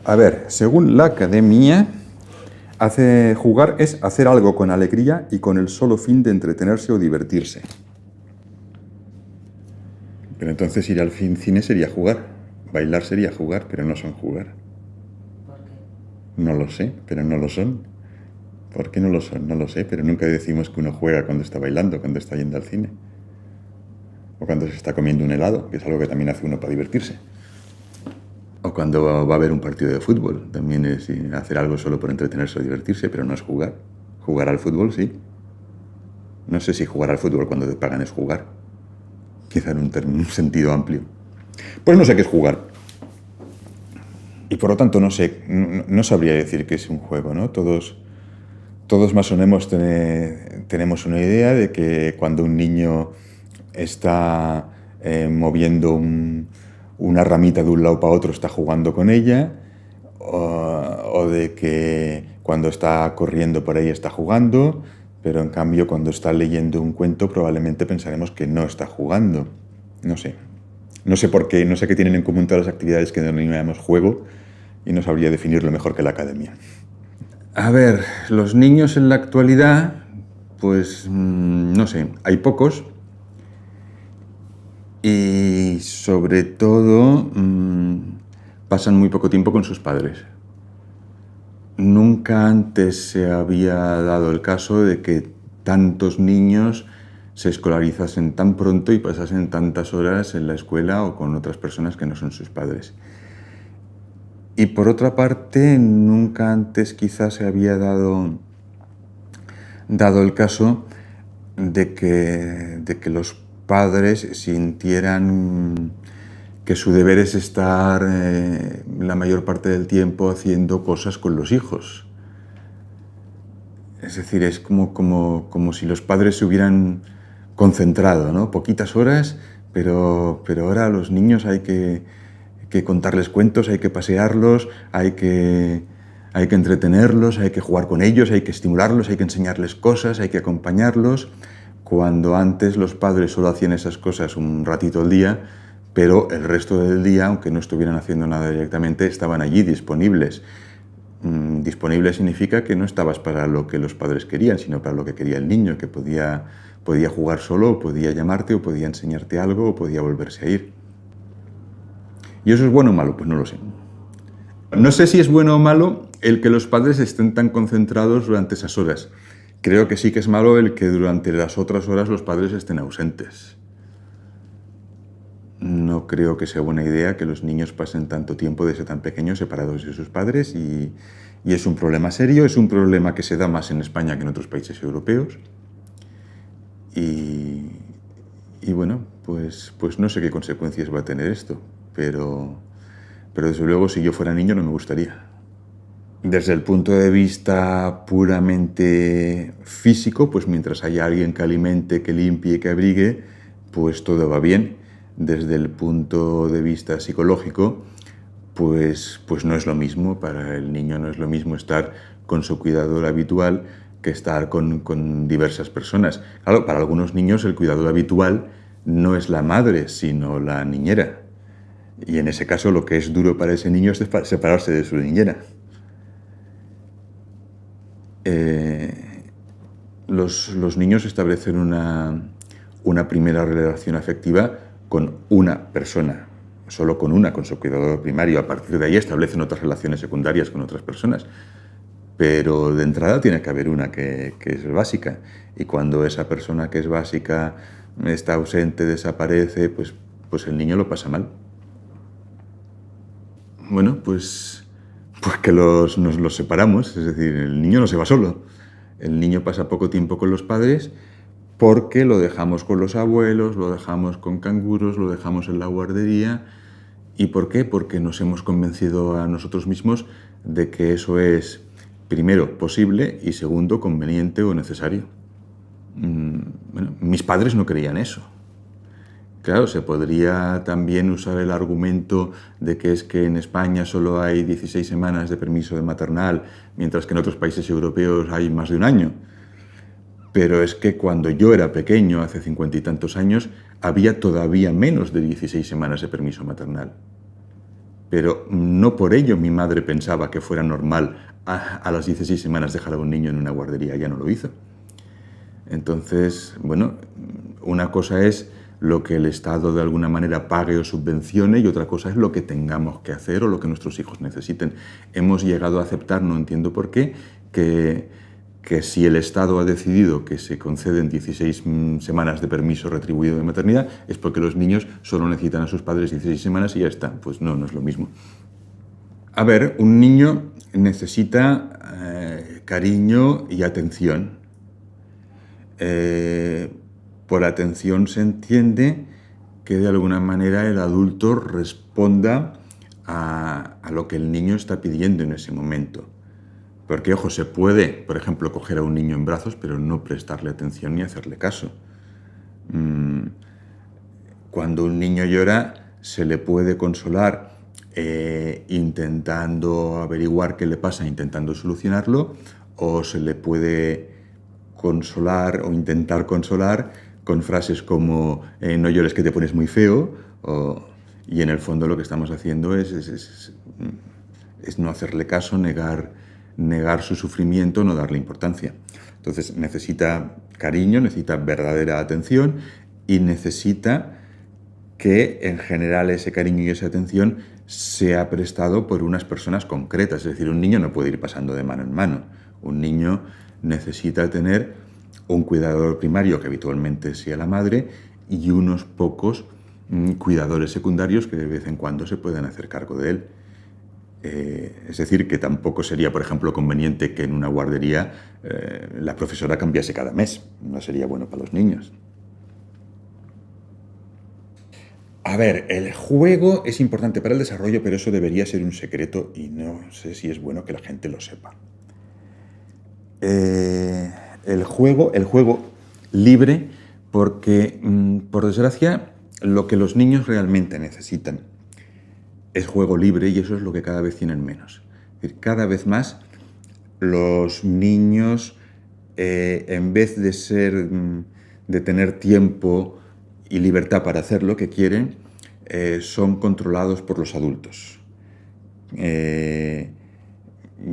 A ver, según la academia, jugar es hacer algo con alegría y con el solo fin de entretenerse o divertirse. Pero entonces ir al cine sería jugar, bailar sería jugar, pero no son jugar. ¿Por qué? No lo sé, pero no lo son. ¿Por qué no lo son? No lo sé, pero nunca decimos que uno juega cuando está bailando, cuando está yendo al cine. O cuando se está comiendo un helado, que es algo que también hace uno para divertirse. O cuando va a haber un partido de fútbol, también es hacer algo solo por entretenerse o divertirse, pero no es jugar. Jugar al fútbol, sí. No sé si jugar al fútbol cuando te pagan es jugar. Quizá en un sentido amplio. Pues no sé qué es jugar. Y por lo tanto no sé, no sabría decir que es un juego, ¿no? Todos más o menos tenemos una idea de que cuando un niño está moviendo una ramita de un lado para otro, está jugando con ella, o de que cuando está corriendo por ahí está jugando, pero en cambio cuando está leyendo un cuento probablemente pensaremos que no está jugando. No sé. No sé por qué, no sé qué tienen en común todas las actividades que denominamos juego y no sabría definirlo mejor que la academia. A ver, los niños en la actualidad, pues no sé, hay pocos y sobre todo pasan muy poco tiempo con sus padres. Nunca antes se había dado el caso de que tantos niños se escolarizasen tan pronto y pasasen tantas horas en la escuela o con otras personas que no son sus padres. Y por otra parte, nunca antes quizás se había dado el caso de que los padres sintieran que su deber es estar la mayor parte del tiempo haciendo cosas con los hijos. Es decir, es como si los padres se hubieran concentrado, ¿no? Poquitas horas, pero ahora a los niños hay que contarles cuentos, hay que pasearlos, hay que entretenerlos, hay que jugar con ellos, hay que estimularlos, hay que enseñarles cosas, hay que acompañarlos. Cuando antes los padres solo hacían esas cosas un ratito al día, pero el resto del día, aunque no estuvieran haciendo nada directamente, estaban allí disponibles. Disponible significa que no estabas para lo que los padres querían, sino para lo que quería el niño, que podía jugar solo, o podía llamarte, o podía enseñarte algo, o podía volverse a ir. ¿Y eso es bueno o malo? Pues no lo sé. No sé si es bueno o malo el que los padres estén tan concentrados durante esas horas. Creo que sí que es malo el que durante las otras horas los padres estén ausentes. No creo que sea buena idea que los niños pasen tanto tiempo desde tan pequeños separados de sus padres y es un problema serio, es un problema que se da más en España que en otros países europeos. Y bueno, pues no sé qué consecuencias va a tener esto, pero desde luego si yo fuera niño no me gustaría. Desde el punto de vista puramente físico, pues mientras haya alguien que alimente, que limpie, que abrigue, pues todo va bien. Desde el punto de vista psicológico, pues no es lo mismo. Para el niño no es lo mismo estar con su cuidador habitual que estar con diversas personas. Claro, para algunos niños el cuidador habitual no es la madre, sino la niñera. Y en ese caso lo que es duro para ese niño es separarse de su niñera. Los niños establecen una primera relación afectiva con una persona, solo con una, con su cuidador primario. A partir de ahí establecen otras relaciones secundarias con otras personas. Pero de entrada tiene que haber una que es básica. Y cuando esa persona que es básica está ausente, desaparece, pues el niño lo pasa mal. Bueno, pues que nos los separamos. Es decir, el niño no se va solo. El niño pasa poco tiempo con los padres porque lo dejamos con los abuelos, lo dejamos con canguros, lo dejamos en la guardería. ¿Y por qué? Porque nos hemos convencido a nosotros mismos de que eso es, primero, posible y segundo, conveniente o necesario. Bueno, mis padres no creían eso. Claro, se podría también usar el argumento de que es que en España solo hay 16 semanas de permiso de maternal, mientras que en otros países europeos hay más de un año. Pero es que cuando yo era pequeño, hace 50 y tantos años, había todavía menos de 16 semanas de permiso maternal. pero no por ello mi madre pensaba que fuera normal a las 16 semanas dejar a un niño en una guardería, ella no lo hizo. Entonces, bueno, una cosa es lo que el Estado de alguna manera pague o subvencione y otra cosa es lo que tengamos que hacer o lo que nuestros hijos necesiten. Hemos llegado a aceptar, no entiendo por qué, que si el Estado ha decidido que se conceden 16 semanas de permiso retribuido de maternidad es porque los niños solo necesitan a sus padres 16 semanas y ya está. Pues no, no es lo mismo. A ver, un niño necesita cariño y atención. Por atención se entiende que de alguna manera el adulto responda a lo que el niño está pidiendo en ese momento. Porque, ojo, se puede, por ejemplo, coger a un niño en brazos, pero no prestarle atención ni hacerle caso. Cuando un niño llora, se le puede consolar intentando averiguar qué le pasa, intentando solucionarlo, o se le puede consolar o intentar consolar con frases como no llores que te pones muy feo, y en el fondo lo que estamos haciendo es no hacerle caso, negar su sufrimiento, no darle importancia. Entonces necesita cariño, necesita verdadera atención y necesita que en general ese cariño y esa atención sea prestado por unas personas concretas. Es decir, un niño no puede ir pasando de mano en mano. Un niño necesita tener un cuidador primario, que habitualmente sea la madre, y unos pocos cuidadores secundarios que de vez en cuando se puedan hacer cargo de él. Es decir, que tampoco sería, por ejemplo, conveniente que en una guardería la profesora cambiase cada mes. No sería bueno para los niños. A ver, el juego es importante para el desarrollo, pero eso debería ser un secreto y no sé si es bueno que la gente lo sepa. El juego libre, porque, por desgracia, lo que los niños realmente necesitan es juego libre y eso es lo que cada vez tienen menos. Es decir, cada vez más los niños, en vez de tener tiempo y libertad para hacer lo que quieren, son controlados por los adultos.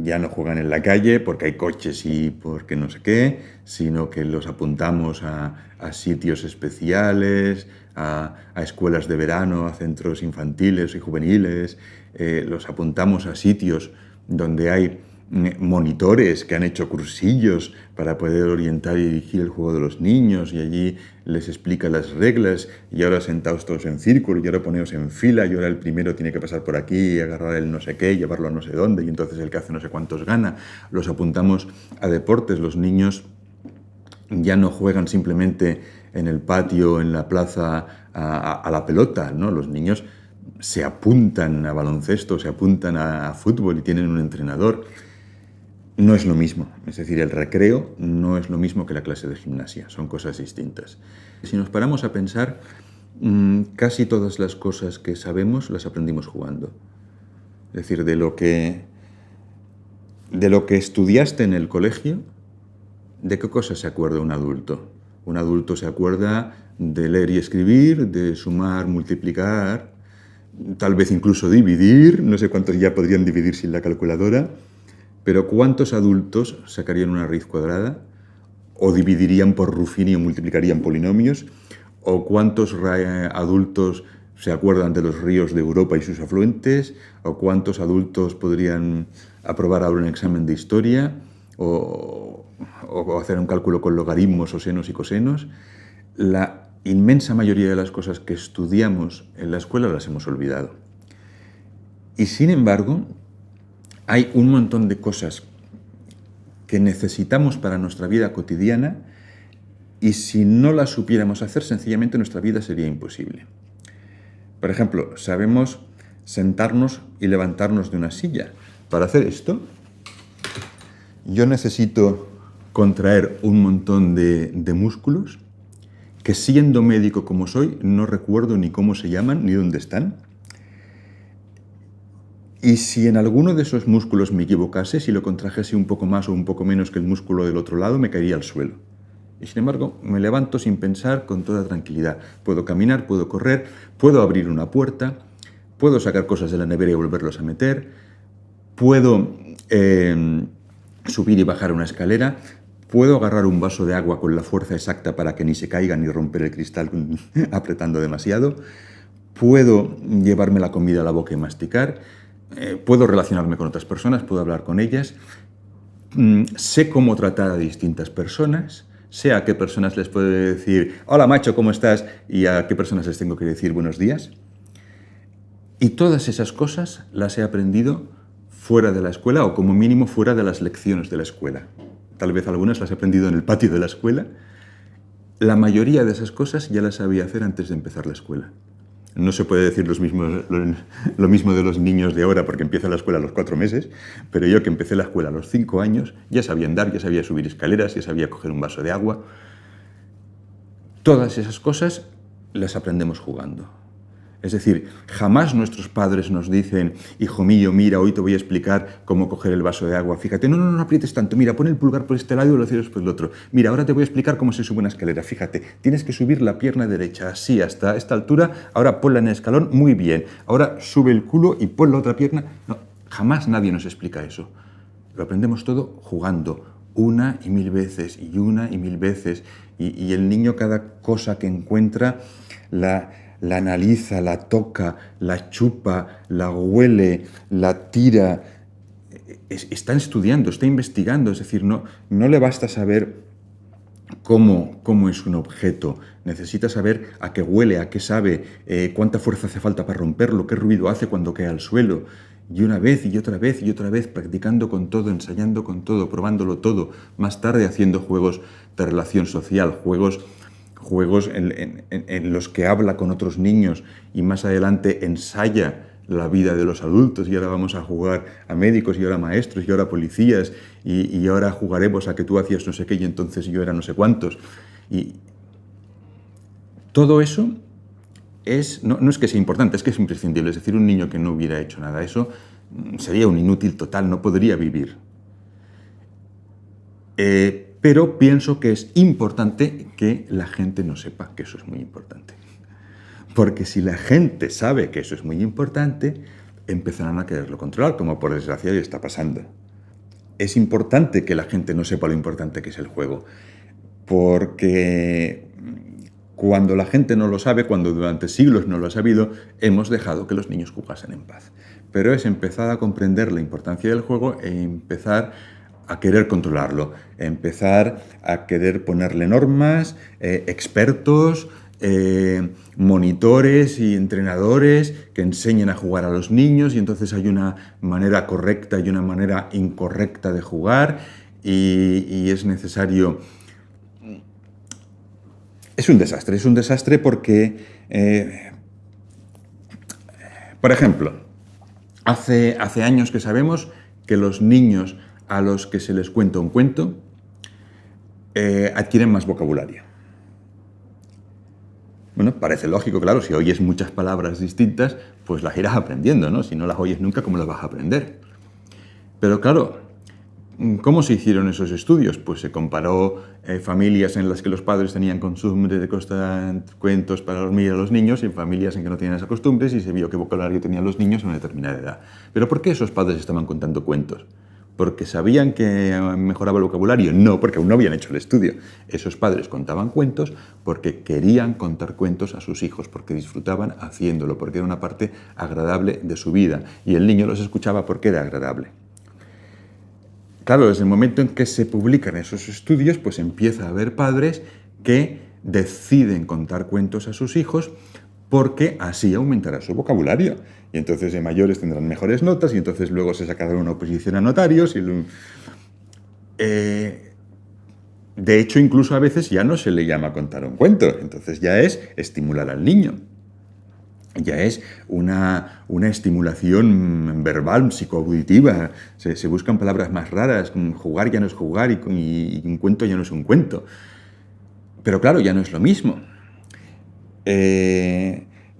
Ya no juegan en la calle porque hay coches y porque no sé qué, sino que los apuntamos a sitios especiales, a escuelas de verano, a centros infantiles y juveniles, los apuntamos a sitios donde hay monitores que han hecho cursillos para poder orientar y dirigir el juego de los niños y allí les explica las reglas y ahora sentaos todos en círculo y ahora poneos en fila y ahora el primero tiene que pasar por aquí y agarrar el no sé qué y llevarlo a no sé dónde y entonces el que hace no sé cuántos gana. Los apuntamos a deportes, los niños ya no juegan simplemente en el patio, en la plaza a la pelota, ¿no? Los niños se apuntan a baloncesto, se apuntan a fútbol y tienen un entrenador. No es lo mismo, es decir, el recreo no es lo mismo que la clase de gimnasia, son cosas distintas. Si nos paramos a pensar, casi todas las cosas que sabemos las aprendimos jugando. Es decir, de lo que estudiaste en el colegio, ¿de qué cosas se acuerda un adulto? Un adulto se acuerda de leer y escribir, de sumar, multiplicar, tal vez incluso dividir, no sé cuántos ya podrían dividir sin la calculadora, pero ¿cuántos adultos sacarían una raíz cuadrada? ¿O dividirían por Ruffini o multiplicarían polinomios? ¿O cuántos adultos se acuerdan de los ríos de Europa y sus afluentes? ¿O cuántos adultos podrían aprobar ahora un examen de historia? ¿O hacer un cálculo con logaritmos o senos y cosenos? La inmensa mayoría de las cosas que estudiamos en la escuela las hemos olvidado. Y sin embargo, hay un montón de cosas que necesitamos para nuestra vida cotidiana y si no las supiéramos hacer, sencillamente nuestra vida sería imposible. Por ejemplo, sabemos sentarnos y levantarnos de una silla. Para hacer esto, yo necesito contraer un montón de músculos que, siendo médico como soy, no recuerdo ni cómo se llaman ni dónde están. Y si en alguno de esos músculos me equivocase, si lo contrajese un poco más o un poco menos que el músculo del otro lado, me caería al suelo. Y sin embargo, me levanto sin pensar, con toda tranquilidad. Puedo caminar, puedo correr, puedo abrir una puerta, puedo sacar cosas de la nevera y volverlos a meter, puedo subir y bajar una escalera, puedo agarrar un vaso de agua con la fuerza exacta para que ni se caiga ni romper el cristal apretando demasiado, puedo llevarme la comida a la boca y masticar, puedo relacionarme con otras personas, puedo hablar con ellas, sé cómo tratar a distintas personas, sé a qué personas les puedo decir hola macho, ¿cómo estás? Y a qué personas les tengo que decir buenos días. Y todas esas cosas las he aprendido fuera de la escuela o como mínimo fuera de las lecciones de la escuela. Tal vez algunas las he aprendido en el patio de la escuela. La mayoría de esas cosas ya las sabía hacer antes de empezar la escuela. No se puede decir lo mismo de los niños de ahora porque empiezan la escuela a los 4 meses, pero yo que empecé la escuela a los 5 años ya sabía andar, ya sabía subir escaleras, ya sabía coger un vaso de agua. Todas esas cosas las aprendemos jugando. Es decir, jamás nuestros padres nos dicen, hijo mío, mira, hoy te voy a explicar cómo coger el vaso de agua. Fíjate, no aprietes tanto, mira, pon el pulgar por este lado y lo cierras por el otro. Mira, ahora te voy a explicar cómo se sube una escalera. Fíjate, tienes que subir la pierna derecha, así, hasta esta altura, ahora ponla en el escalón, muy bien. Ahora sube el culo y pon la otra pierna. No, jamás nadie nos explica eso. Lo aprendemos todo jugando, una y mil veces, y una y mil veces. Y el niño cada cosa que encuentra la analiza, la toca, la chupa, la huele, la tira. Está estudiando, está investigando, es decir, no le basta saber cómo es un objeto, necesita saber a qué huele, a qué sabe, cuánta fuerza hace falta para romperlo, qué ruido hace cuando cae al suelo. Y una vez y otra vez y otra vez, practicando con todo, ensayando con todo, probándolo todo, más tarde haciendo juegos de relación social, juegos en los que habla con otros niños y más adelante ensaya la vida de los adultos y ahora vamos a jugar a médicos y ahora a maestros y ahora a policías y ahora jugaremos a que tú hacías no sé qué y entonces yo era no sé cuántos. Y todo eso no es que sea importante, es que es imprescindible. Es decir, un niño que no hubiera hecho nada de eso sería un inútil total, no podría vivir. Pero pienso que es importante que la gente no sepa que eso es muy importante. Porque si la gente sabe que eso es muy importante, empezarán a quererlo controlar, como por desgracia ya está pasando. Es importante que la gente no sepa lo importante que es el juego, porque cuando la gente no lo sabe, cuando durante siglos no lo ha sabido, hemos dejado que los niños jugasen en paz. Pero es empezar a comprender la importancia del juego e empezar a querer controlarlo, empezar a querer ponerle normas, expertos, monitores y entrenadores que enseñen a jugar a los niños y entonces hay una manera correcta y una manera incorrecta de jugar y es necesario... Es un desastre porque, por ejemplo, hace años que sabemos que los niños a los que se les cuenta un cuento adquieren más vocabulario. Bueno, parece lógico, claro, si oyes muchas palabras distintas, pues las irás aprendiendo, ¿no? Si no las oyes nunca, ¿cómo las vas a aprender? Pero claro, ¿cómo se hicieron esos estudios? Pues se comparó familias en las que los padres tenían costumbre de contar cuentos para dormir a los niños y familias en que no tenían esas costumbres y se vio qué vocabulario tenían los niños a una determinada edad. ¿Pero por qué esos padres estaban contando cuentos? ¿Porque sabían que mejoraba el vocabulario? No, porque aún no habían hecho el estudio. Esos padres contaban cuentos porque querían contar cuentos a sus hijos, porque disfrutaban haciéndolo, porque era una parte agradable de su vida. Y el niño los escuchaba porque era agradable. Claro, desde el momento en que se publican esos estudios, pues empieza a haber padres que deciden contar cuentos a sus hijos porque así aumentará su vocabulario. Y entonces de mayores tendrán mejores notas y entonces luego se sacará una oposición a notarios. De hecho, incluso a veces ya no se le llama contar un cuento, entonces ya es estimular al niño. Ya es una estimulación verbal, psicoauditiva. Se buscan palabras más raras. Jugar ya no es jugar y un cuento ya no es un cuento. Pero claro, ya no es lo mismo.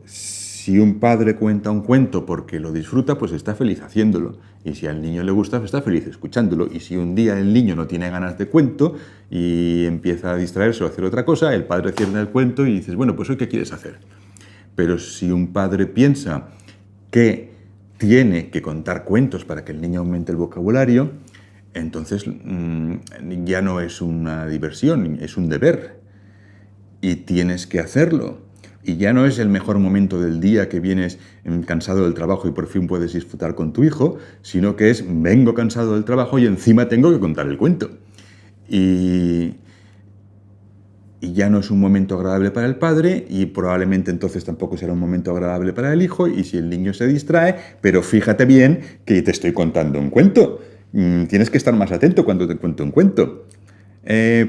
Si un padre cuenta un cuento porque lo disfruta, pues está feliz haciéndolo. Y si al niño le gusta, pues está feliz escuchándolo. Y si un día el niño no tiene ganas de cuento y empieza a distraerse o a hacer otra cosa, el padre cierra el cuento y dices, bueno, pues hoy ¿qué quieres hacer? Pero si un padre piensa que tiene que contar cuentos para que el niño aumente el vocabulario, entonces ya no es una diversión, es un deber. Y tienes que hacerlo. Y ya no es el mejor momento del día que vienes cansado del trabajo y por fin puedes disfrutar con tu hijo, sino que es vengo cansado del trabajo y encima tengo que contar el cuento. Y ya no es un momento agradable para el padre y probablemente entonces tampoco será un momento agradable para el hijo y si el niño se distrae, pero fíjate bien que te estoy contando un cuento. Tienes que estar más atento cuando te cuento un cuento.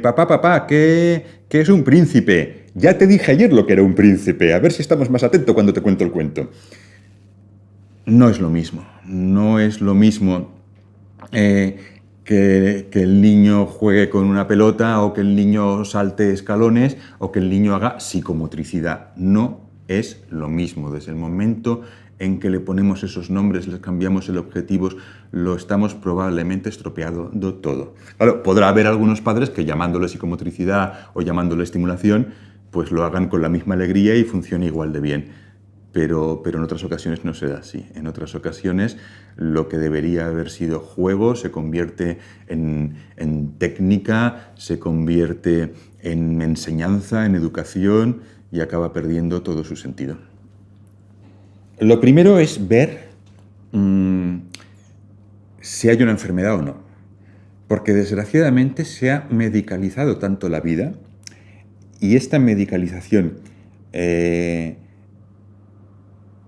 Papá, ¿qué es un príncipe? Ya te dije ayer lo que era un príncipe. A ver si estamos más atentos cuando te cuento el cuento. No es lo mismo. No es lo mismo que el niño juegue con una pelota o que el niño salte escalones o que el niño haga psicomotricidad. No es lo mismo. Desde el momento en que le ponemos esos nombres, les cambiamos el objetivo, lo estamos probablemente estropeando todo. Claro, podrá haber algunos padres que llamándole psicomotricidad o llamándole estimulación, pues lo hagan con la misma alegría y funcione igual de bien. Pero en otras ocasiones no se da así. En otras ocasiones lo que debería haber sido juego se convierte en técnica, se convierte en enseñanza, en educación y acaba perdiendo todo su sentido. Lo primero es ver si hay una enfermedad o no. Porque desgraciadamente se ha medicalizado tanto la vida y esta medicalización en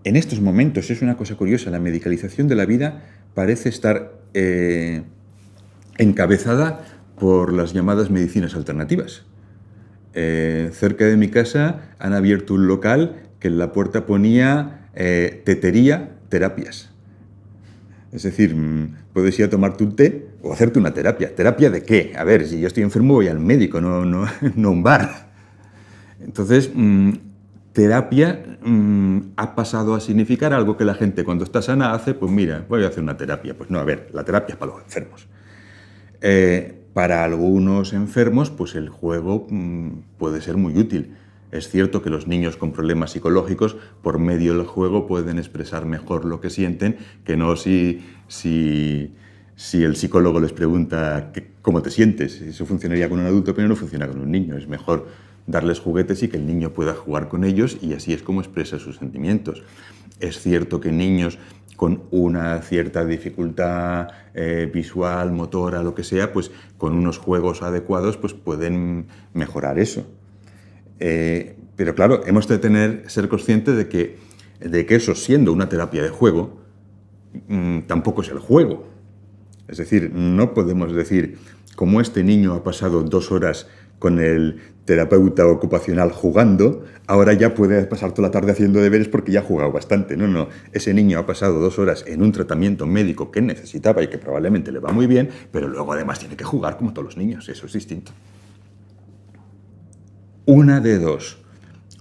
estos momentos es una cosa curiosa. La medicalización de la vida parece estar encabezada por las llamadas medicinas alternativas. Cerca de mi casa han abierto un local que en la puerta ponía tetería, terapias. Es decir, puedes ir a tomarte un té o hacerte una terapia. ¿Terapia de qué? A ver, si yo estoy enfermo voy al médico, no a un bar. Entonces, terapia ha pasado a significar algo que la gente cuando está sana hace, pues mira, voy a hacer una terapia. Pues no, a ver, la terapia es para los enfermos. Para algunos enfermos, pues el juego puede ser muy útil. Es cierto que los niños con problemas psicológicos, por medio del juego, pueden expresar mejor lo que sienten, que no si el psicólogo les pregunta cómo te sientes. Eso funcionaría con un adulto, pero no funciona con un niño. Es mejor darles juguetes y que el niño pueda jugar con ellos y así es como expresa sus sentimientos. Es cierto que niños con una cierta dificultad visual, motora, lo que sea, pues con unos juegos adecuados pues pueden mejorar eso. Pero claro, hemos de ser conscientes de que eso, siendo una terapia de juego, tampoco es el juego. Es decir, no podemos decir, como este niño ha pasado 2 horas con el terapeuta ocupacional jugando, ahora ya puede pasar toda la tarde haciendo deberes porque ya ha jugado bastante. No, ese niño ha pasado 2 horas en un tratamiento médico que necesitaba y que probablemente le va muy bien, pero luego además tiene que jugar como todos los niños, eso es distinto. Una de dos,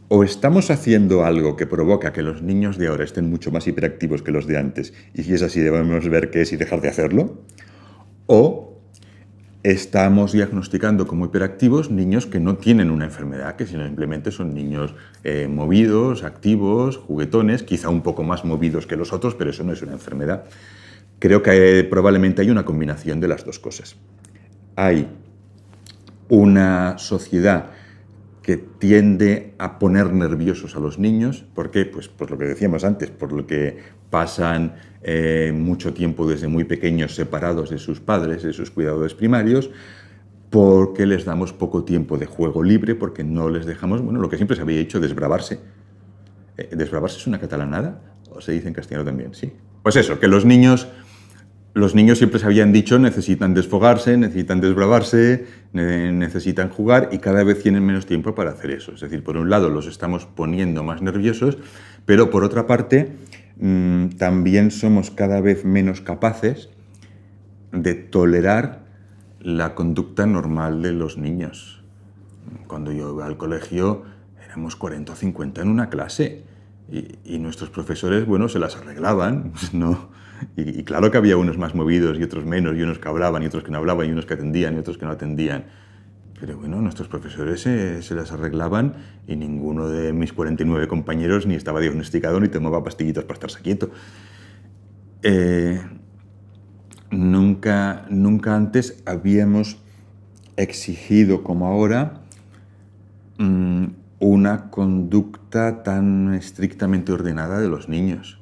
o estamos haciendo algo que provoca que los niños de ahora estén mucho más hiperactivos que los de antes, y si es así debemos ver qué es y dejar de hacerlo, o estamos diagnosticando como hiperactivos niños que no tienen una enfermedad, que simplemente son niños movidos, activos, juguetones, quizá un poco más movidos que los otros, pero eso no es una enfermedad. Creo que probablemente hay una combinación de las dos cosas. Hay una sociedad que tiende a poner nerviosos a los niños. ¿Por qué? Pues por lo que decíamos antes, por lo que pasan mucho tiempo desde muy pequeños separados de sus padres, de sus cuidadores primarios, porque les damos poco tiempo de juego libre, porque no les dejamos, bueno, lo que siempre se había hecho, desbravarse. ¿Desbravarse es una catalanada? ¿O se dice en castellano también? Sí. Pues eso, que los niños siempre se habían dicho necesitan desfogarse, necesitan desbravarse, necesitan jugar y cada vez tienen menos tiempo para hacer eso. Es decir, por un lado los estamos poniendo más nerviosos, pero por otra parte también somos cada vez menos capaces de tolerar la conducta normal de los niños. Cuando yo iba al colegio éramos 40 o 50 en una clase y nuestros profesores, bueno, se las arreglaban, ¿no? Y claro que había unos más movidos y otros menos, y unos que hablaban y otros que no hablaban, y unos que atendían y otros que no atendían. Pero bueno, nuestros profesores se las arreglaban y ninguno de mis 49 compañeros ni estaba diagnosticado ni tomaba pastillitas para estarse quieto. Nunca antes habíamos exigido como ahora una conducta tan estrictamente ordenada de los niños.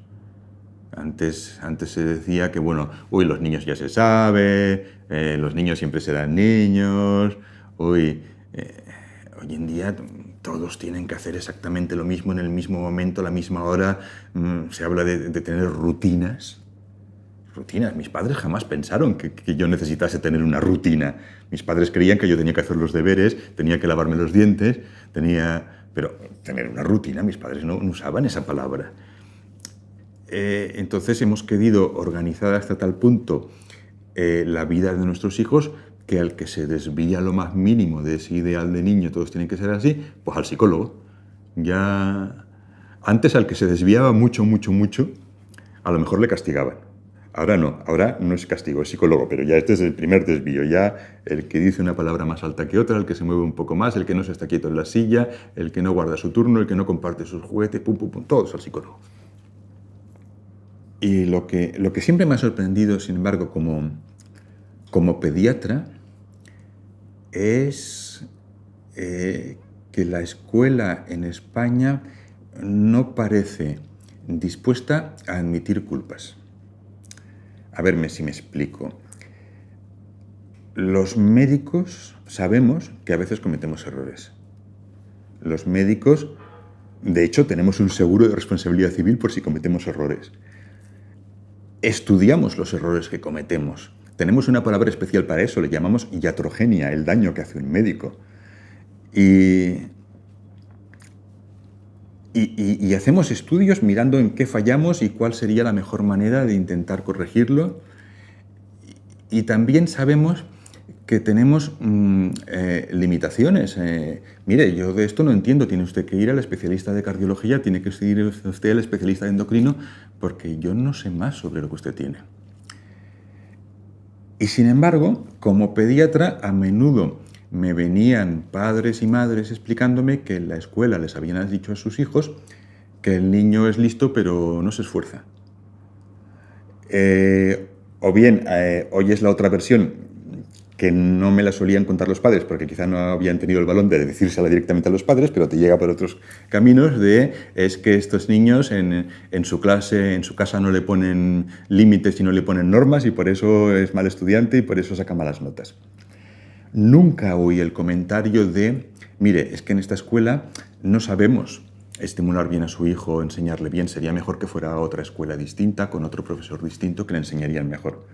Antes se decía que, bueno, los niños ya se sabe, los niños siempre serán niños, hoy en día todos tienen que hacer exactamente lo mismo en el mismo momento, a la misma hora. Se habla de tener rutinas. Rutinas. Mis padres jamás pensaron que yo necesitase tener una rutina. Mis padres creían que yo tenía que hacer los deberes, tenía que lavarme los dientes, pero tener una rutina, mis padres no usaban esa palabra. Entonces hemos querido organizar hasta tal punto la vida de nuestros hijos que al que se desvía lo más mínimo de ese ideal de niño, todos tienen que ser así, pues al psicólogo. Ya antes al que se desviaba mucho, a lo mejor le castigaban. Ahora no es castigo, es psicólogo, pero ya este es el primer desvío, ya el que dice una palabra más alta que otra, el que se mueve un poco más, el que no se está quieto en la silla, el que no guarda su turno, el que no comparte sus juguetes, todos al psicólogo. Y lo que siempre me ha sorprendido, sin embargo, como pediatra, es que la escuela en España no parece dispuesta a admitir culpas. A verme si me explico. Los médicos sabemos que a veces cometemos errores. Los médicos, de hecho, tenemos un seguro de responsabilidad civil por si cometemos errores. Estudiamos los errores que cometemos. Tenemos una palabra especial para eso, le llamamos iatrogenia, el daño que hace un médico. Y hacemos estudios mirando en qué fallamos y cuál sería la mejor manera de intentar corregirlo. Y también sabemos que tenemos limitaciones. Mire, yo de esto no entiendo. Tiene usted que ir al especialista de cardiología, tiene que ir usted al especialista de endocrino, porque yo no sé más sobre lo que usted tiene. Y sin embargo, como pediatra, a menudo me venían padres y madres explicándome que en la escuela les habían dicho a sus hijos que el niño es listo pero no se esfuerza. O bien, hoy es la otra versión que no me la solían contar los padres porque quizá no habían tenido el valor de decírsela directamente a los padres, pero te llega por otros caminos es que estos niños en su clase, en su casa no le ponen límites y no le ponen normas y por eso es mal estudiante y por eso saca malas notas. Nunca oí el comentario de, mire, es que en esta escuela no sabemos estimular bien a su hijo, enseñarle bien, sería mejor que fuera a otra escuela distinta, con otro profesor distinto que le enseñarían mejor.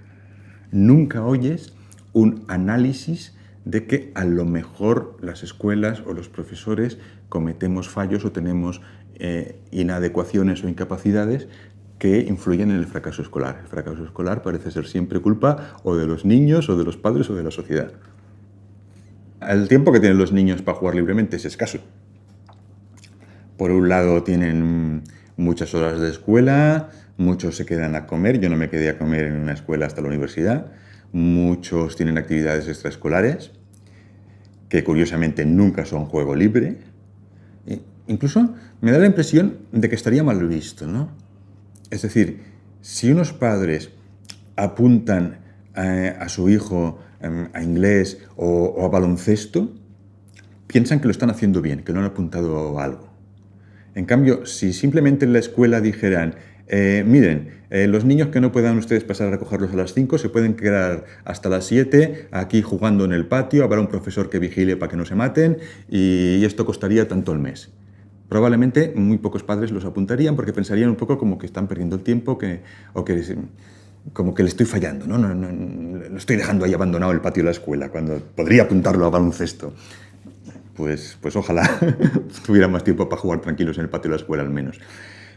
Nunca oyes un análisis de que a lo mejor las escuelas o los profesores cometemos fallos o tenemos inadecuaciones o incapacidades que influyen en el fracaso escolar. El fracaso escolar parece ser siempre culpa o de los niños o de los padres o de la sociedad. El tiempo que tienen los niños para jugar libremente es escaso. Por un lado tienen muchas horas de escuela, muchos se quedan a comer, yo no me quedé a comer en una escuela hasta la universidad, muchos tienen actividades extraescolares, que curiosamente nunca son juego libre. Incluso me da la impresión de que estaría mal visto, ¿no? Es decir, si unos padres apuntan a su hijo a inglés o a baloncesto, piensan que lo están haciendo bien, que lo han apuntado a algo. En cambio, si simplemente en la escuela dijeran, miren, los niños que no puedan ustedes pasar a recogerlos a las 5 se pueden quedar hasta las 7 aquí jugando en el patio, habrá un profesor que vigile para que no se maten y esto costaría tanto al mes. Probablemente muy pocos padres los apuntarían porque pensarían un poco como que están perdiendo el tiempo como que le estoy fallando, ¿no? No estoy dejando ahí abandonado el patio de la escuela cuando podría apuntarlo a baloncesto. Pues ojalá tuviera más tiempo para jugar tranquilos en el patio de la escuela al menos.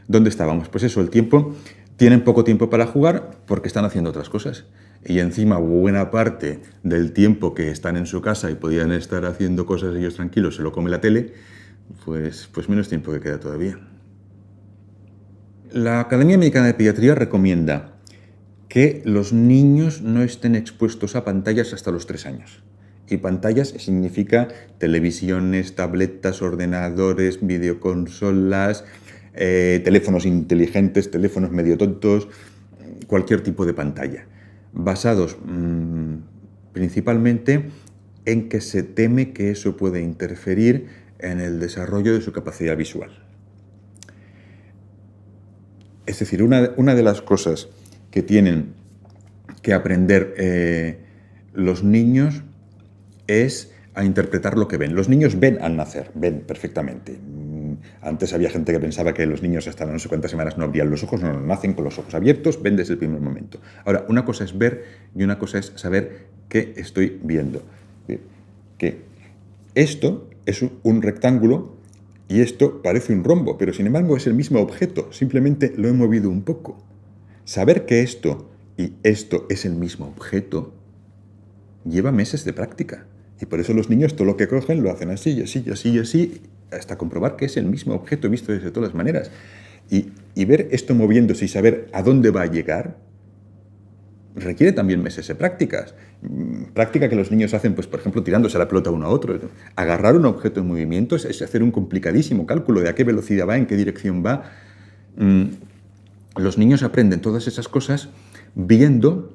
¿Dónde estábamos? Pues eso, el tiempo. Tienen poco tiempo para jugar porque están haciendo otras cosas. Y encima buena parte del tiempo que están en su casa y podían estar haciendo cosas ellos tranquilos, se lo come la tele, pues menos tiempo que queda todavía. La Academia Americana de Pediatría recomienda que los niños no estén expuestos a pantallas hasta los 3 años. Y pantallas significa televisiones, tabletas, ordenadores, videoconsolas, teléfonos inteligentes, teléfonos medio tontos, cualquier tipo de pantalla, basados principalmente en que se teme que eso puede interferir en el desarrollo de su capacidad visual. Es decir, una de las cosas que tienen que aprender los niños es a interpretar lo que ven. Los niños ven al nacer, ven perfectamente. Antes había gente que pensaba que los niños hasta no sé cuántas semanas no abrían los ojos, no, nacen con los ojos abiertos, ven desde el primer momento. Ahora, una cosa es ver y una cosa es saber qué estoy viendo. Que esto es un rectángulo y esto parece un rombo, pero sin embargo es el mismo objeto, simplemente lo he movido un poco. Saber que esto y esto es el mismo objeto lleva meses de práctica. Y por eso los niños todo lo que cogen lo hacen así, así, así, así, hasta comprobar que es el mismo objeto visto desde todas las maneras. Y ver esto moviéndose y saber a dónde va a llegar requiere también meses de prácticas. Práctica que los niños hacen, pues, por ejemplo, tirándose la pelota uno a otro. Agarrar un objeto en movimiento es hacer un complicadísimo cálculo de a qué velocidad va, en qué dirección va. Los niños aprenden todas esas cosas viendo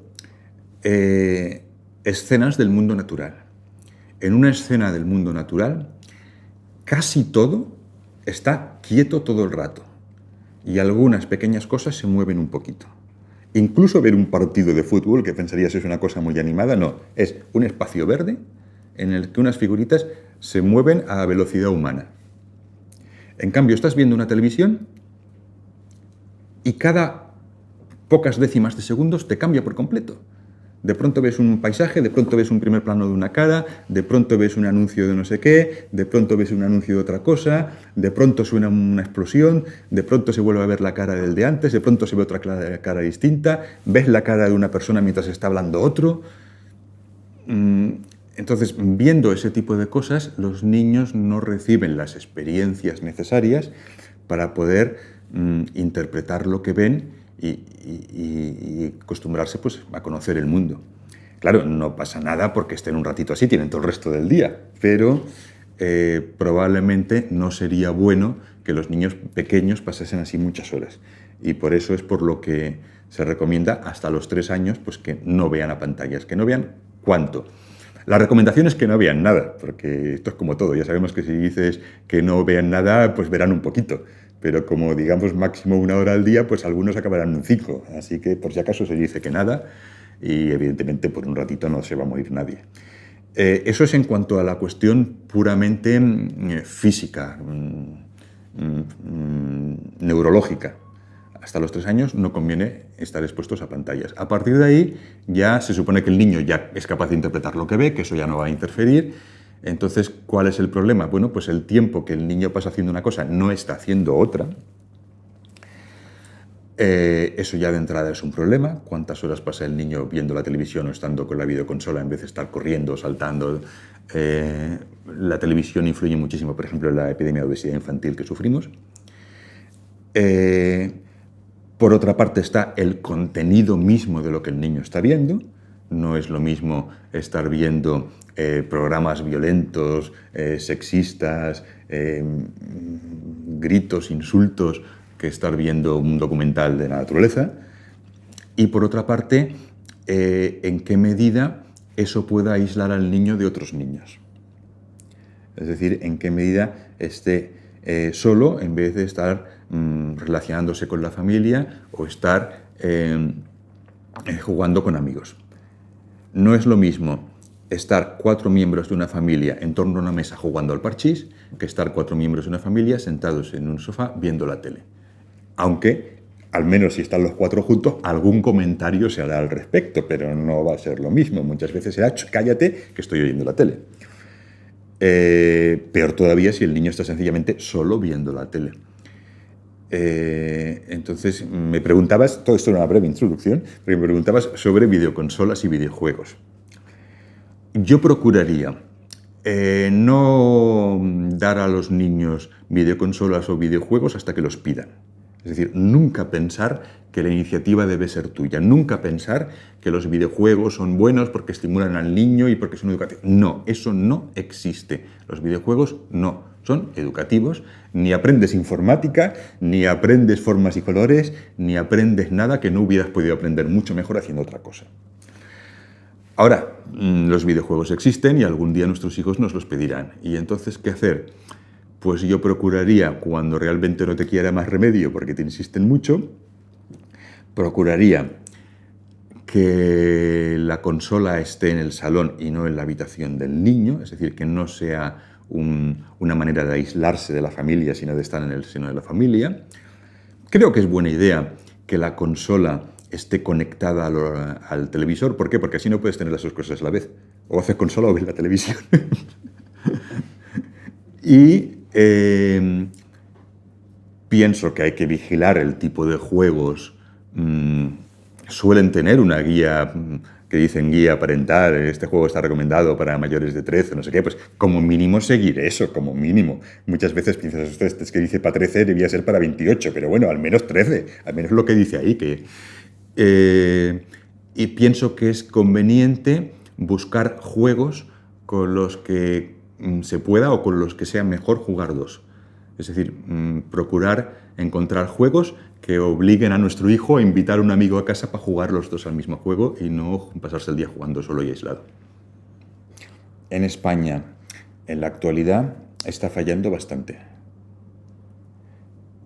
escenas del mundo natural. En una escena del mundo natural, casi todo está quieto todo el rato y algunas pequeñas cosas se mueven un poquito. Incluso ver un partido de fútbol, que pensarías es una cosa muy animada, no, es un espacio verde en el que unas figuritas se mueven a velocidad humana. En cambio, estás viendo una televisión y cada pocas décimas de segundos te cambia por completo. De pronto ves un paisaje, de pronto ves un primer plano de una cara, de pronto ves un anuncio de no sé qué, de pronto ves un anuncio de otra cosa, de pronto suena una explosión, de pronto se vuelve a ver la cara del de antes, de pronto se ve otra cara distinta, ves la cara de una persona mientras está hablando otro. Entonces, viendo ese tipo de cosas, los niños no reciben las experiencias necesarias para poder interpretar lo que ven y acostumbrarse, pues, a conocer el mundo. Claro, no pasa nada porque estén un ratito así, tienen todo el resto del día, pero probablemente no sería bueno que los niños pequeños pasasen así muchas horas. Y por eso es por lo que se recomienda hasta los 3 años, pues, que no vean a pantallas, que no vean cuánto. La recomendación es que no vean nada, porque esto es como todo. Ya sabemos que si dices que no vean nada, pues verán un poquito. Pero como digamos máximo 1 hora al día, pues algunos acabarán un 5. Así que por si acaso se dice que nada y evidentemente por un ratito no se va a morir nadie. Eso es en cuanto a la cuestión puramente física, neurológica. Hasta los 3 años no conviene estar expuestos a pantallas. A partir de ahí ya se supone que el niño ya es capaz de interpretar lo que ve, que eso ya no va a interferir. Entonces, ¿cuál es el problema? Bueno, pues el tiempo que el niño pasa haciendo una cosa no está haciendo otra. Eso ya de entrada es un problema. ¿Cuántas horas pasa el niño viendo la televisión o estando con la videoconsola en vez de estar corriendo, saltando? La televisión influye muchísimo, por ejemplo, en la epidemia de obesidad infantil que sufrimos. Por otra parte está el contenido mismo de lo que el niño está viendo. No es lo mismo estar viendo programas violentos, sexistas, gritos, insultos, que estar viendo un documental de la naturaleza. Y por otra parte, en qué medida eso pueda aislar al niño de otros niños. Es decir, en qué medida esté solo en vez de estar relacionándose con la familia o estar jugando con amigos. No es lo mismo estar 4 miembros de una familia en torno a una mesa jugando al parchís que estar 4 miembros de una familia sentados en un sofá viendo la tele. Aunque, al menos si están los 4 juntos, algún comentario se hará al respecto, pero no va a ser lo mismo. Muchas veces será, cállate, que estoy oyendo la tele. Peor todavía si el niño está sencillamente solo viendo la tele. Entonces, me preguntabas, todo esto era una breve introducción, pero me preguntabas sobre videoconsolas y videojuegos. Yo procuraría no dar a los niños videoconsolas o videojuegos hasta que los pidan. Es decir, nunca pensar que la iniciativa debe ser tuya, nunca pensar que los videojuegos son buenos porque estimulan al niño y porque son educativos. No, eso no existe. Los videojuegos no son educativos, ni aprendes informática, ni aprendes formas y colores, ni aprendes nada que no hubieras podido aprender mucho mejor haciendo otra cosa. Ahora, los videojuegos existen y algún día nuestros hijos nos los pedirán. ¿Y entonces qué hacer? Pues yo procuraría, cuando realmente no te quiera más remedio porque te insisten mucho, procuraría que la consola esté en el salón y no en la habitación del niño, es decir, que no sea una manera de aislarse de la familia, sino de estar en el seno de la familia. Creo que es buena idea que la consola esté conectada al televisor. ¿Por qué? Porque así no puedes tener las dos cosas a la vez. O haces consola o ves la televisión. Y pienso que hay que vigilar el tipo de juegos. Suelen tener una guía que dicen guía parental, este juego está recomendado para mayores de 13, no sé qué, pues como mínimo seguir eso, como mínimo. Muchas veces piensas, usted es que dice para 13, debía ser para 28, pero bueno, al menos 13, al menos lo que dice ahí. Y pienso que es conveniente buscar juegos con los que se pueda o con los que sea mejor jugar dos. Es decir, procurar encontrar juegos que obliguen a nuestro hijo a invitar a un amigo a casa para jugar los dos al mismo juego y no pasarse el día jugando solo y aislado. En España, en la actualidad, está fallando bastante.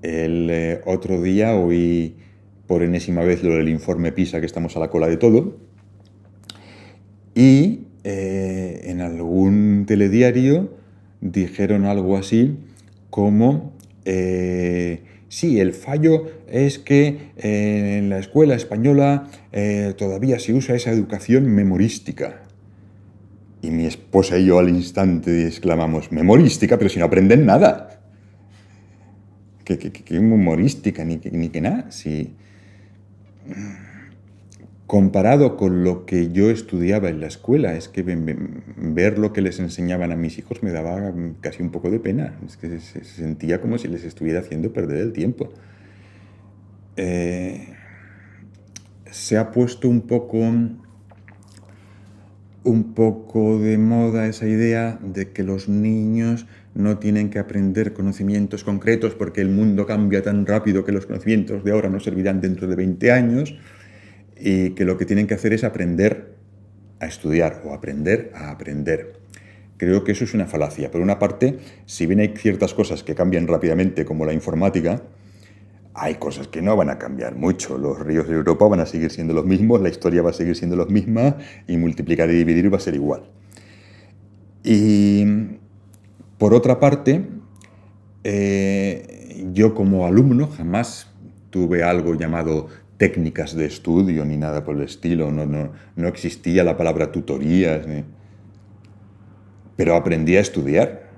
El otro día oí por enésima vez lo del informe PISA, que estamos a la cola de todo, y en algún telediario dijeron algo así como sí, el fallo es que en la escuela española todavía se usa esa educación memorística. Y mi esposa y yo al instante exclamamos, memorística, pero si no aprenden nada. ¿Qué memorística? Ni que nada. Si comparado con lo que yo estudiaba en la escuela, es que ver lo que les enseñaban a mis hijos me daba casi un poco de pena. Es que se sentía como si les estuviera haciendo perder el tiempo. Se ha puesto un poco de moda esa idea de que los niños no tienen que aprender conocimientos concretos porque el mundo cambia tan rápido que los conocimientos de ahora no servirán dentro de 20 años. Y que lo que tienen que hacer es aprender a estudiar o aprender a aprender. Creo que eso es una falacia. Por una parte, si bien hay ciertas cosas que cambian rápidamente, como la informática, hay cosas que no van a cambiar mucho. Los ríos de Europa van a seguir siendo los mismos, la historia va a seguir siendo la misma y multiplicar y dividir va a ser igual. Y por otra parte, yo como alumno jamás tuve algo llamado técnicas de estudio ni nada por el estilo, no existía la palabra tutorías, pero aprendí a estudiar.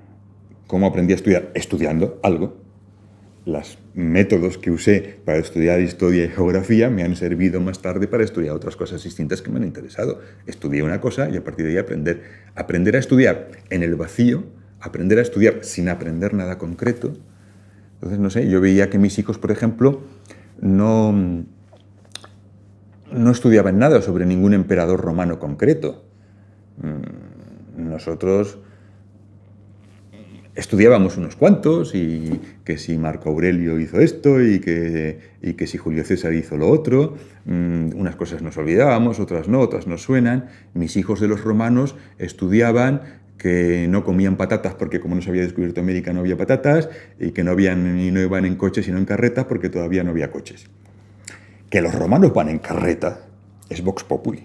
¿Cómo aprendí a estudiar? Estudiando algo. Los métodos que usé para estudiar historia y geografía me han servido más tarde para estudiar otras cosas distintas que me han interesado. Estudié una cosa y a partir de ahí aprender a estudiar en el vacío, aprender a estudiar sin aprender nada concreto. Entonces, no sé, yo veía que mis hijos, por ejemplo, no estudiaban nada sobre ningún emperador romano concreto. Nosotros estudiábamos unos cuantos y que si Marco Aurelio hizo esto y que si Julio César hizo lo otro. Unas cosas nos olvidábamos, otras no, otras nos suenan. Mis hijos de los romanos estudiaban que no comían patatas porque como no se había descubierto América no había patatas y que no iban en coches sino en carretas porque todavía no había coches. Que los romanos van en carreta es vox populi.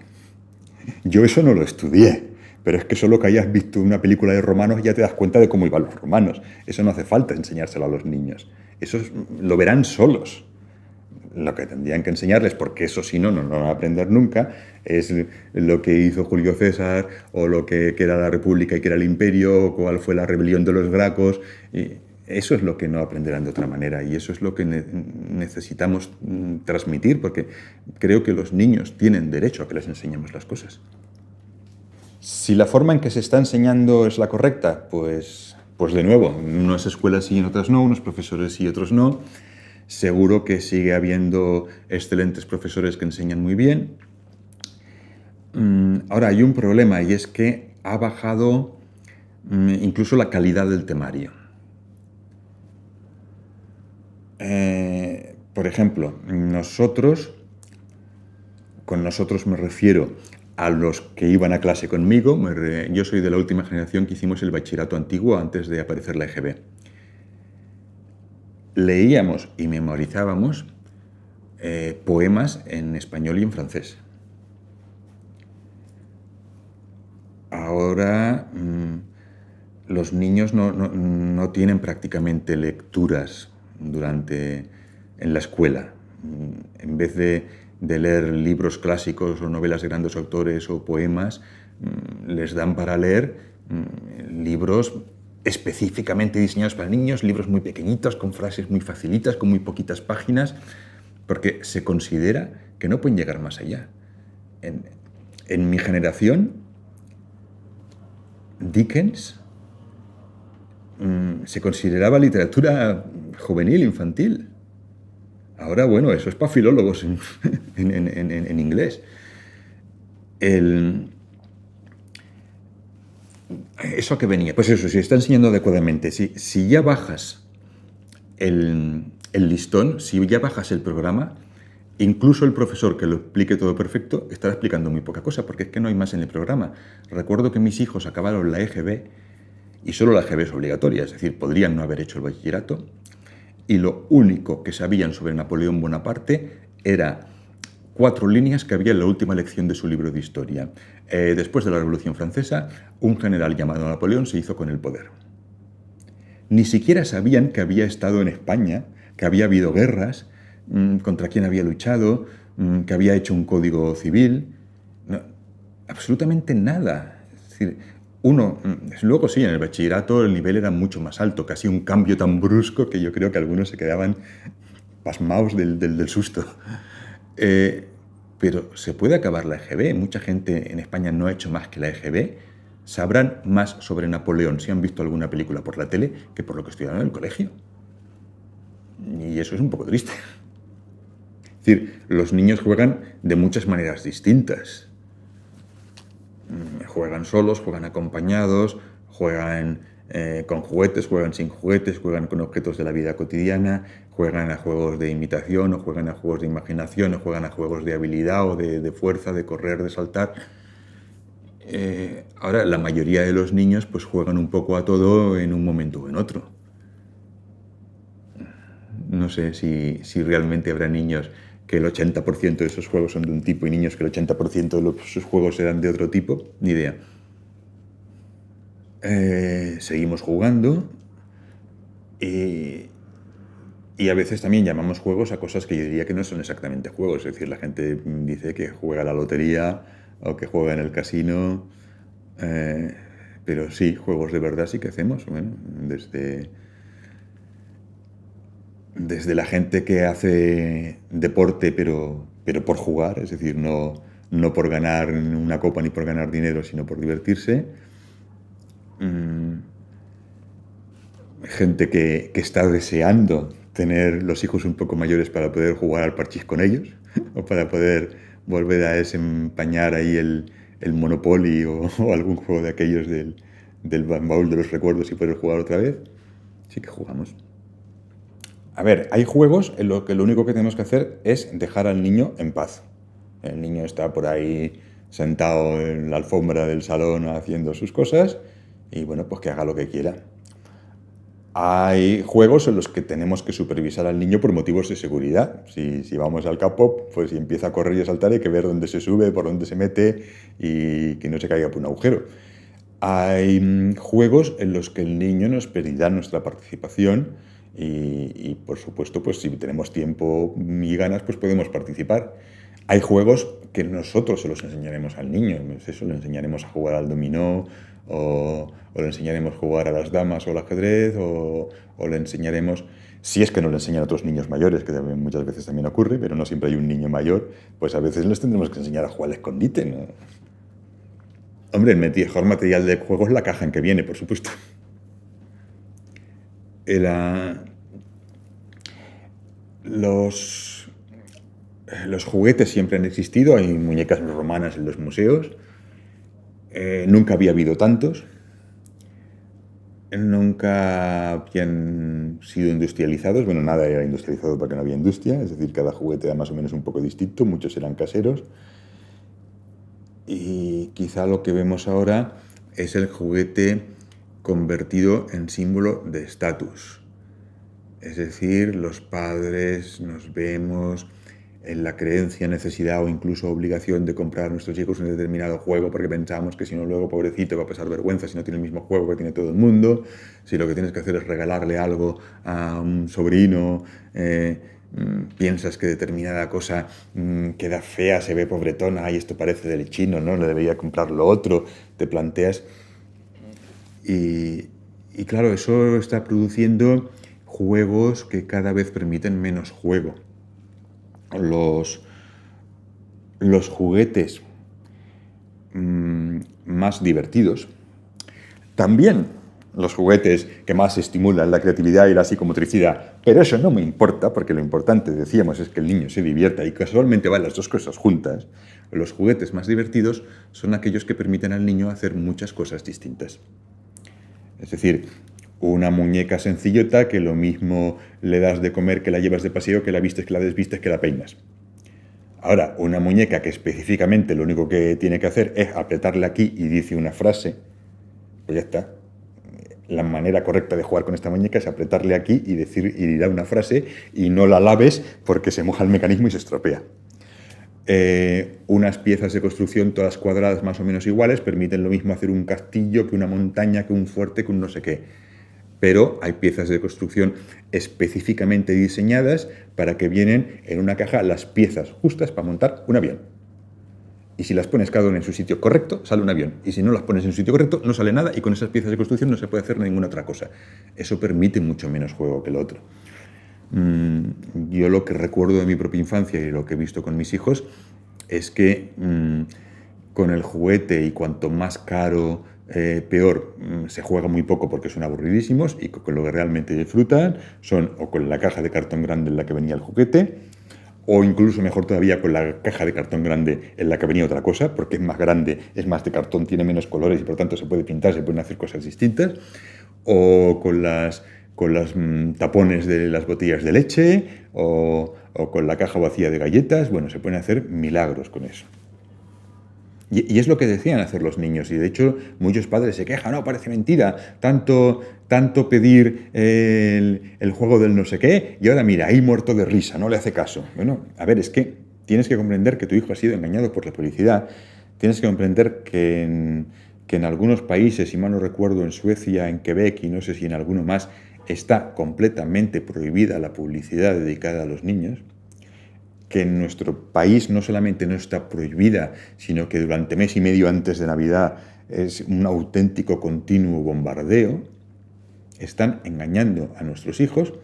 Yo eso no lo estudié, pero es que solo que hayas visto una película de romanos ya te das cuenta de cómo iban los romanos. Eso no hace falta enseñárselo a los niños. Eso lo verán solos. Lo que tendrían que enseñarles, porque eso si no van a aprender nunca, es lo que hizo Julio César o lo que era la República y que era el Imperio, o cuál fue la rebelión de los Gracos. Y eso es lo que no aprenderán de otra manera y eso es lo que necesitamos transmitir, porque creo que los niños tienen derecho a que les enseñemos las cosas. Si la forma en que se está enseñando es la correcta, pues de nuevo, en unas escuelas sí y en otras no, unos profesores sí y otros no. Seguro que sigue habiendo excelentes profesores que enseñan muy bien. Ahora hay un problema y es que ha bajado incluso la calidad del temario. Por ejemplo, con nosotros me refiero a los que iban a clase conmigo. Yo soy de la última generación que hicimos el bachillerato antiguo antes de aparecer la EGB. Leíamos y memorizábamos poemas en español y en francés. Ahora los niños no tienen prácticamente lecturas en la escuela. En vez de leer libros clásicos o novelas de grandes autores o poemas, les dan para leer libros específicamente diseñados para niños, libros muy pequeñitos, con frases muy facilitas, con muy poquitas páginas, porque se considera que no pueden llegar más allá. En mi generación, Dickens se consideraba literatura juvenil, infantil. Ahora, bueno, eso es para filólogos en inglés. ¿Eso que venía? Pues eso, si está enseñando adecuadamente, si ya bajas el listón, si ya bajas el programa, incluso el profesor que lo explique todo perfecto estará explicando muy poca cosa, porque es que no hay más en el programa. Recuerdo que mis hijos acabaron la EGB y solo la EGB es obligatoria, es decir, podrían no haber hecho el bachillerato, y lo único que sabían sobre Napoleón Bonaparte era 4 líneas que había en la última lección de su libro de historia. Después de la Revolución Francesa, un general llamado Napoleón se hizo con el poder. Ni siquiera sabían que había estado en España, que había habido guerras, contra quién había luchado, que había hecho un código civil. No, absolutamente nada. Es decir, luego sí, en el bachillerato el nivel era mucho más alto, casi un cambio tan brusco que yo creo que algunos se quedaban pasmados del susto. Pero se puede acabar la EGB. Mucha gente en España no ha hecho más que la EGB. Sabrán más sobre Napoleón si han visto alguna película por la tele que por lo que estudiaron en el colegio. Y eso es un poco triste. Es decir, los niños juegan de muchas maneras distintas. Juegan solos, juegan acompañados, juegan con juguetes, juegan sin juguetes, juegan con objetos de la vida cotidiana, juegan a juegos de imitación, o juegan a juegos de imaginación, o juegan a juegos de habilidad o de fuerza, de correr, de saltar. Ahora, la mayoría de los niños pues juegan un poco a todo en un momento o en otro. No sé si realmente habrá niños que el 80% de esos juegos son de un tipo y niños que el 80% de esos juegos serán de otro tipo. Ni idea. Seguimos jugando y a veces también llamamos juegos a cosas que yo diría que no son exactamente juegos. Es decir, la gente dice que juega a la lotería o que juega en el casino. Pero sí, juegos de verdad sí que hacemos. Bueno, desde la gente que hace deporte pero por jugar, es decir, no por ganar una copa ni por ganar dinero, sino por divertirse. Gente que está deseando tener los hijos un poco mayores para poder jugar al parchís con ellos o para poder volver a desempañar ahí el Monopoly o algún juego de aquellos del baúl de los recuerdos y poder jugar otra vez. Sí que jugamos. A ver, hay juegos en los que lo único que tenemos que hacer es dejar al niño en paz. El niño está por ahí sentado en la alfombra del salón haciendo sus cosas y bueno, pues que haga lo que quiera. Hay juegos en los que tenemos que supervisar al niño por motivos de seguridad. Si vamos al K-pop, pues si empieza a correr y a saltar hay que ver dónde se sube, por dónde se mete y que no se caiga por un agujero. Hay juegos en los que el niño nos pedirá nuestra participación y por supuesto, pues si tenemos tiempo y ganas, pues podemos participar. Hay juegos que nosotros se los enseñaremos al niño. Eso, le enseñaremos a jugar al dominó o le enseñaremos a jugar a las damas o al ajedrez o le enseñaremos, si es que no le enseñan a otros niños mayores, que muchas veces también ocurre, pero no siempre hay un niño mayor, pues a veces les tendremos que enseñar a jugar al escondite, ¿no? Hombre, el mejor material de juego es la caja en que viene, por supuesto. Los, los juguetes siempre han existido, hay muñecas romanas en los museos, nunca había habido tantos, nunca habían sido industrializados, bueno, nada era industrializado porque no había industria, es decir, cada juguete era más o menos un poco distinto, muchos eran caseros, y quizá lo que vemos ahora es el juguete convertido en símbolo de estatus. Es decir, los padres nos vemos en la creencia, necesidad o incluso obligación de comprar a nuestros hijos un determinado juego porque pensamos que si no luego, pobrecito, va a pasar vergüenza si no tiene el mismo juego que tiene todo el mundo, si lo que tienes que hacer es regalarle algo a un sobrino, piensas que determinada cosa queda fea, se ve pobretona y esto parece del chino, ¿no? Le debería comprar lo otro, te planteas. Y claro, eso está produciendo juegos que cada vez permiten menos juego. Los juguetes más divertidos, también los juguetes que más estimulan la creatividad y la psicomotricidad, pero eso no me importa, porque lo importante, decíamos, es que el niño se divierta y casualmente van las dos cosas juntas. Los juguetes más divertidos son aquellos que permiten al niño hacer muchas cosas distintas. Es decir, una muñeca sencillota que lo mismo le das de comer que la llevas de paseo, que la vistes, que la desvistes, que la peinas. Ahora, una muñeca que específicamente lo único que tiene que hacer es apretarle aquí y dice una frase, pues ya está. La manera correcta de jugar con esta muñeca es apretarle aquí y decir y dirá una frase y no la laves porque se moja el mecanismo y se estropea. Unas piezas de construcción todas cuadradas más o menos iguales permiten lo mismo hacer un castillo que una montaña, que un fuerte, que un no sé qué. Pero hay piezas de construcción específicamente diseñadas para que vienen en una caja las piezas justas para montar un avión. Y si las pones cada una en su sitio correcto, sale un avión. Y si no las pones en su sitio correcto, no sale nada y con esas piezas de construcción no se puede hacer ninguna otra cosa. Eso permite mucho menos juego que el otro. Yo lo que recuerdo de mi propia infancia y lo que he visto con mis hijos es que con el juguete y cuanto más caro, peor, se juega muy poco porque son aburridísimos y con lo que realmente disfrutan son o con la caja de cartón grande en la que venía el juguete o incluso mejor todavía con la caja de cartón grande en la que venía otra cosa porque es más grande, es más de cartón, tiene menos colores y por tanto se puede pintar, se pueden hacer cosas distintas o con las tapones de las botellas de leche o con la caja vacía de galletas. Bueno, se pueden hacer milagros con eso. Y es lo que decían hacer los niños. Y de hecho, muchos padres se quejan, no, parece mentira, tanto pedir el juego del no sé qué, y ahora mira, ahí muerto de risa, no le hace caso. Bueno, a ver, es que tienes que comprender que tu hijo ha sido engañado por la publicidad. Tienes que comprender que en algunos países, si mal no recuerdo, en Suecia, en Quebec y no sé si en alguno más, está completamente prohibida la publicidad dedicada a los niños, que en nuestro país no solamente no está prohibida, sino que durante mes y medio antes de Navidad es un auténtico continuo bombardeo. Están engañando a nuestros hijos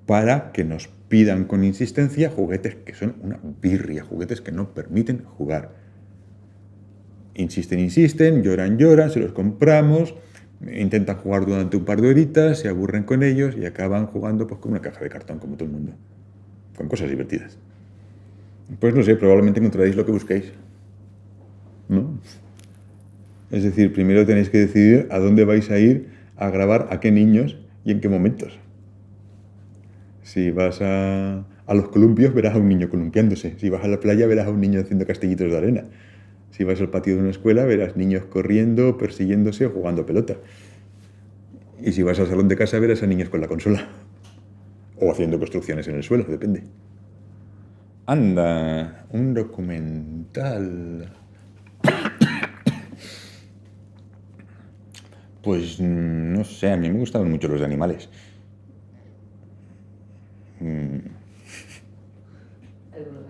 para que nos pidan con insistencia juguetes que son una birria, juguetes que no permiten jugar. Insisten, lloran, se los compramos, intentan jugar durante un par de horitas, se aburren con ellos y acaban jugando pues con una caja de cartón como todo el mundo, con cosas divertidas. Pues no sé, probablemente encontraréis lo que busquéis, ¿no? Es decir, primero tenéis que decidir a dónde vais a ir a grabar, a qué niños y en qué momentos. Si vas a los columpios, verás a un niño columpiándose. Si vas a la playa, verás a un niño haciendo castillitos de arena. Si vas al patio de una escuela, verás niños corriendo, persiguiéndose o jugando a pelota. Y si vas al salón de casa, verás a niños con la consola. O haciendo construcciones en el suelo, depende. Anda, un documental. Pues no sé, a mí me gustaban mucho los de animales. ¿Alguno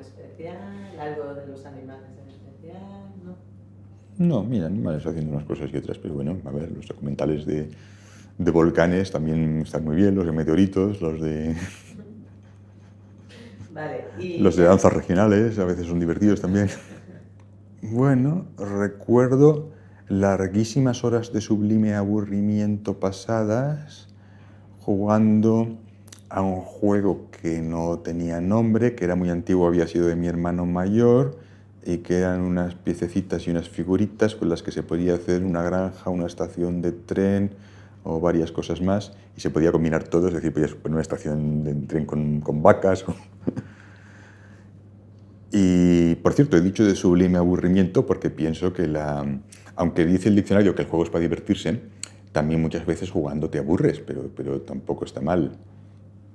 especial? ¿Algo de los animales en especial? ¿No? No, mira, animales haciendo unas cosas y otras, pero bueno, a ver, los documentales de volcanes también están muy bien, los de meteoritos, Vale, y los de danzas regionales, a veces son divertidos también. Bueno, recuerdo larguísimas horas de sublime aburrimiento pasadas jugando a un juego que no tenía nombre, que era muy antiguo, había sido de mi hermano mayor, y que eran unas piececitas y unas figuritas con las que se podía hacer una granja, una estación de tren o varias cosas más, y se podía combinar todo, es decir, podías poner una estación de tren con vacas. Y, por cierto, he dicho de sublime aburrimiento porque pienso que aunque dice el diccionario que el juego es para divertirse, también muchas veces jugando te aburres, pero tampoco está mal.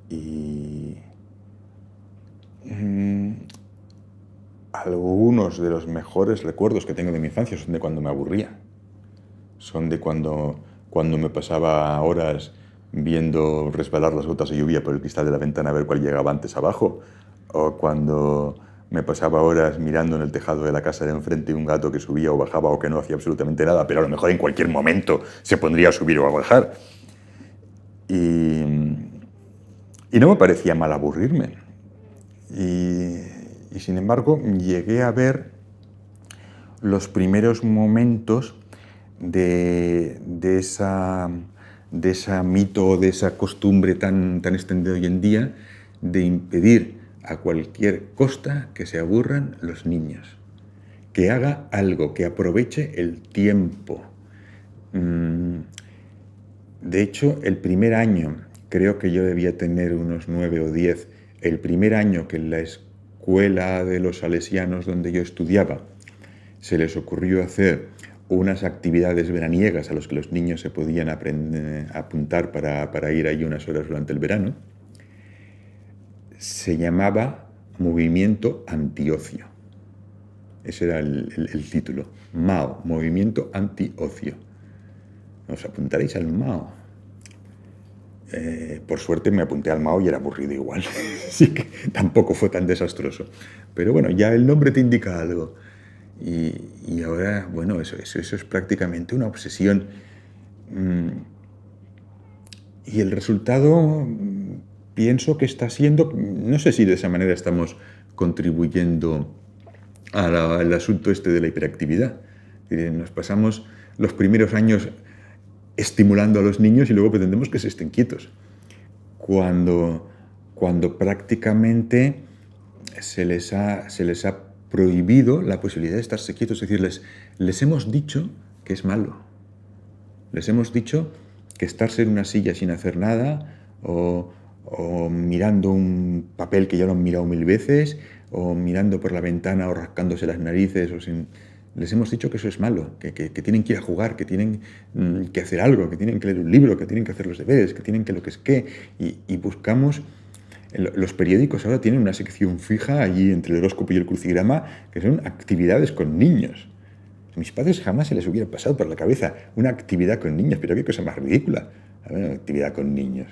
Y algunos de los mejores recuerdos que tengo de mi infancia son de cuando me aburría. Son de cuando me pasaba horas viendo resbalar las gotas de lluvia por el cristal de la ventana a ver cuál llegaba antes abajo, o cuando me pasaba horas mirando en el tejado de la casa de enfrente un gato que subía o bajaba o que no hacía absolutamente nada, pero a lo mejor en cualquier momento se pondría a subir o a bajar. Y no me parecía mal aburrirme. Y sin embargo, llegué a ver los primeros momentos de esa mito, de esa costumbre tan extendida hoy en día de impedir a cualquier costa que se aburran los niños, que haga algo, que aproveche el tiempo. De hecho, el primer año, creo que yo debía tener unos 9 o 10, el primer año que en la escuela de los salesianos donde yo estudiaba se les ocurrió hacer unas actividades veraniegas a las que los niños se podían apuntar para ir ahí unas horas durante el verano, se llamaba Movimiento Antiocio. Ese era el título. MAO, Movimiento Antiocio. ¿Os apuntaréis al MAO? Por suerte me apunté al MAO y era aburrido igual. Así que tampoco fue tan desastroso. Pero bueno, ya el nombre te indica algo. Y ahora, bueno, eso es prácticamente una obsesión. Y el resultado, pienso que está siendo, no sé si de esa manera estamos contribuyendo al asunto este de la hiperactividad. Nos pasamos los primeros años estimulando a los niños y luego pretendemos que se estén quietos. Cuando prácticamente se les ha prohibido la posibilidad de estarse quietos, es decir, les hemos dicho que es malo. Les hemos dicho que estarse en una silla sin hacer nada o mirando un papel que ya lo han mirado 1000 veces o mirando por la ventana o rascándose las narices les hemos dicho que eso es malo, que tienen que ir a jugar, que tienen que hacer algo, que tienen que leer un libro, que tienen que hacer los deberes, que tienen que lo que es qué, y buscamos. Los periódicos ahora tienen una sección fija allí entre el horóscopo y el crucigrama que son actividades con niños. A mis padres jamás se les hubiera pasado por la cabeza una actividad con niños, pero qué cosa más ridícula, una actividad con niños.